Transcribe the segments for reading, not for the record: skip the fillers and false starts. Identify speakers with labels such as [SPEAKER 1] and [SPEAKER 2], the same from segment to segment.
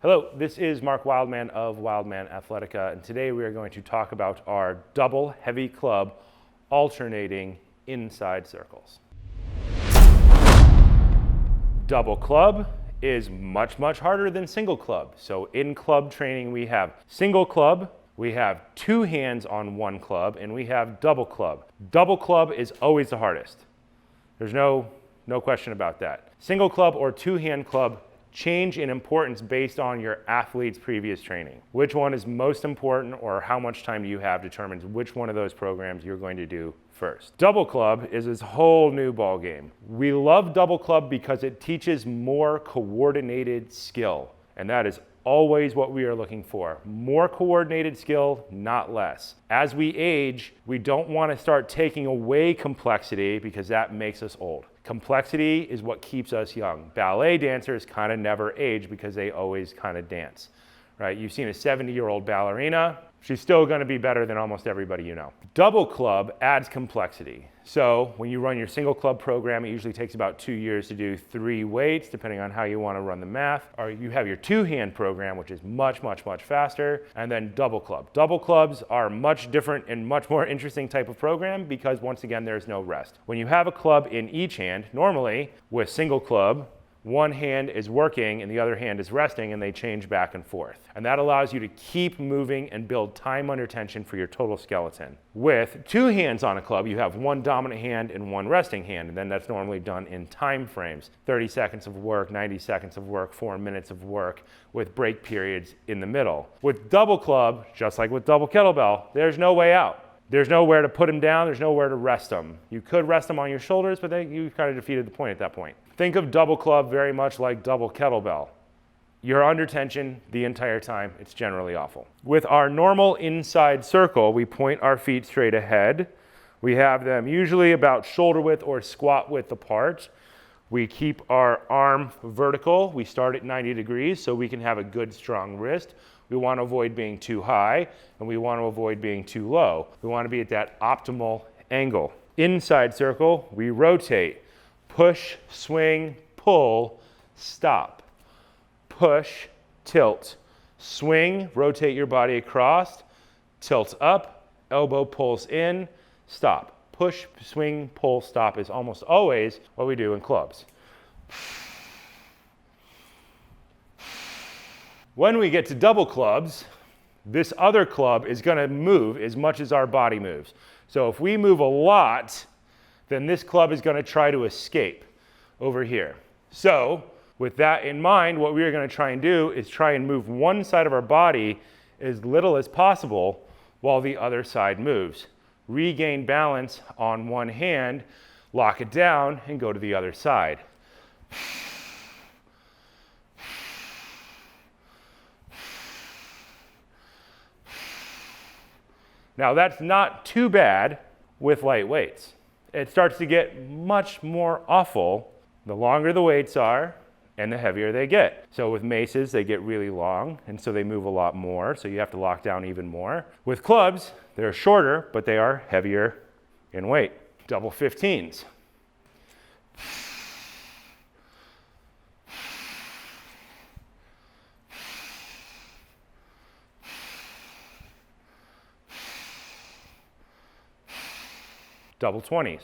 [SPEAKER 1] Hello, this is Mark Wildman of Wildman Athletica, and today we are going to talk about our double heavy club alternating inside circles. Double club is much harder than single club. So in club training we have single club, we have two hands on one club, and we have double club. Double club is always the hardest. There's no question about that. Single club or two-hand club change in importance based on your athlete's previous training. Which one is most important or how much time do you have determines which one of those programs you're going to do first. Double club is this whole new ball game. We love double club because it teaches more coordinated skill, and that is always what we are looking for. More coordinated skill, not less. As we age, we don't want to start taking away complexity because that makes us old. Complexity is what keeps us young. Ballet dancers kind of never age because they always kind of dance, right? You've seen a 70-year-old ballerina, she's still going to be better than almost everybody you know. Double club adds complexity. So when you run your single club program, it usually takes about 2 years to do 3 weights, depending on how you want to run the math. Or you have your two-hand program, which is much faster, and then double club. Double clubs are much different and much more interesting type of program because once again, there's no rest. When you have a club in each hand, normally with single club, one hand is working and the other hand is resting, and they change back and forth. And that allows you to keep moving and build time under tension for your total skeleton. With two hands on a club, you have one dominant hand and one resting hand, and then that's normally done in time frames. 30 seconds of work, 90 seconds of work, 4 minutes of work with break periods in the middle. With double club, just like with double kettlebell, there's no way out. There's nowhere to put them down, there's nowhere to rest them. You could rest them on your shoulders, but then you kind of defeated the point at that point. Think of double club very much like double kettlebell. You're under tension the entire time. It's generally awful. With our normal inside circle, we point our feet straight ahead. We have them usually about shoulder width or squat width apart. We keep our arm vertical. We start at 90 degrees so we can have a good strong wrist. We want to avoid being too high, and we want to avoid being too low. We want to be at that optimal angle. Inside circle, we rotate. Push, swing, pull, stop. Push, tilt, swing, rotate your body across, tilt up, elbow pulls in, stop. Push, swing, pull, stop is almost always what we do in clubs. When we get to double clubs, this other club is going to move as much as our body moves. So if we move a lot, then this club is going to try to escape over here. So with that in mind, what we are going to try and do is try and move one side of our body as little as possible while the other side moves. Regain balance on one hand, lock it down, and go to the other side. Now that's not too bad with light weights. It starts to get much more awful the longer the weights are and the heavier they get. So with maces, they get really long, and so they move a lot more, so you have to lock down even more. With clubs, they're shorter, but they are heavier in weight. Double 15s. Double 20s.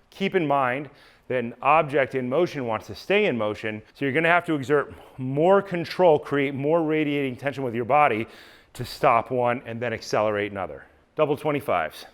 [SPEAKER 1] Keep in mind that an object in motion wants to stay in motion, so you're going to have to exert more control, create more radiating tension with your body to stop one and then accelerate another. Double 25s.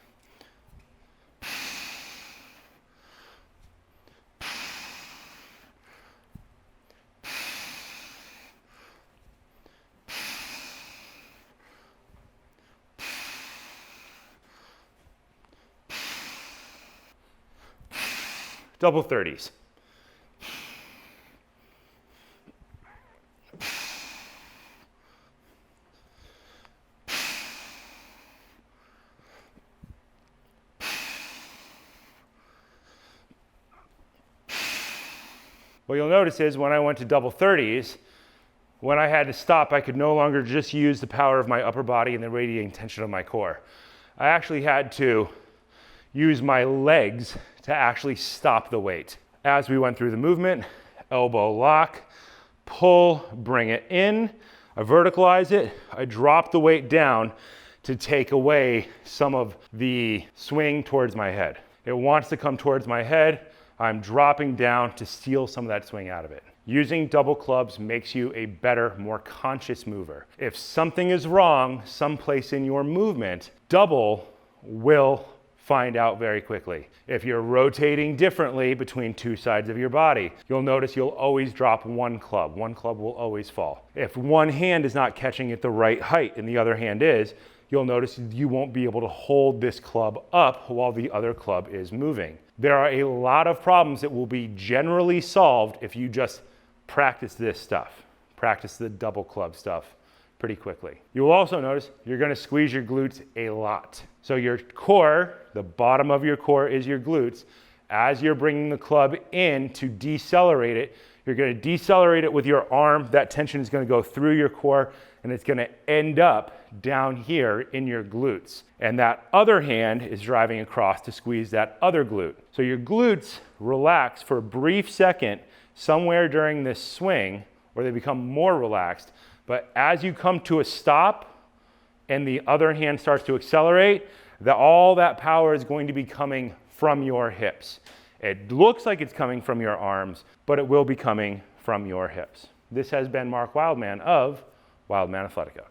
[SPEAKER 1] Double 30s. What you'll notice is when I went to double 30s, When I had to stop, I could no longer just use the power of my upper body and the radiating tension of my core. I actually had to use my legs to actually stop the weight. As we went through the movement, elbow lock, pull, bring it in, I verticalize it, I drop the weight down to take away some of the swing towards my head. It wants to come towards my head, I'm dropping down to steal some of that swing out of it. Using double clubs makes you a better, more conscious mover. If something is wrong someplace in your movement, double will find out very quickly. If you're rotating differently between two sides of your body, you'll notice you'll always drop one club. One club will always fall. If one hand is not catching at the right height and the other hand is, you'll notice you won't be able to hold this club up while the other club is moving. There are a lot of problems that will be generally solved if you just practice this stuff. Practice the double club stuff pretty quickly. You'll also notice you're gonna squeeze your glutes a lot. So your core, the bottom of your core is your glutes. As you're bringing the club in to decelerate it, you're gonna decelerate it with your arm. That tension is gonna go through your core and it's gonna end up down here in your glutes. And that other hand is driving across to squeeze that other glute. So your glutes relax for a brief second somewhere during this swing, or they become more relaxed. But as you come to a stop and the other hand starts to accelerate, all that power is going to be coming from your hips. It looks like it's coming from your arms, but it will be coming from your hips. This has been Mark Wildman of Wildman Athletica.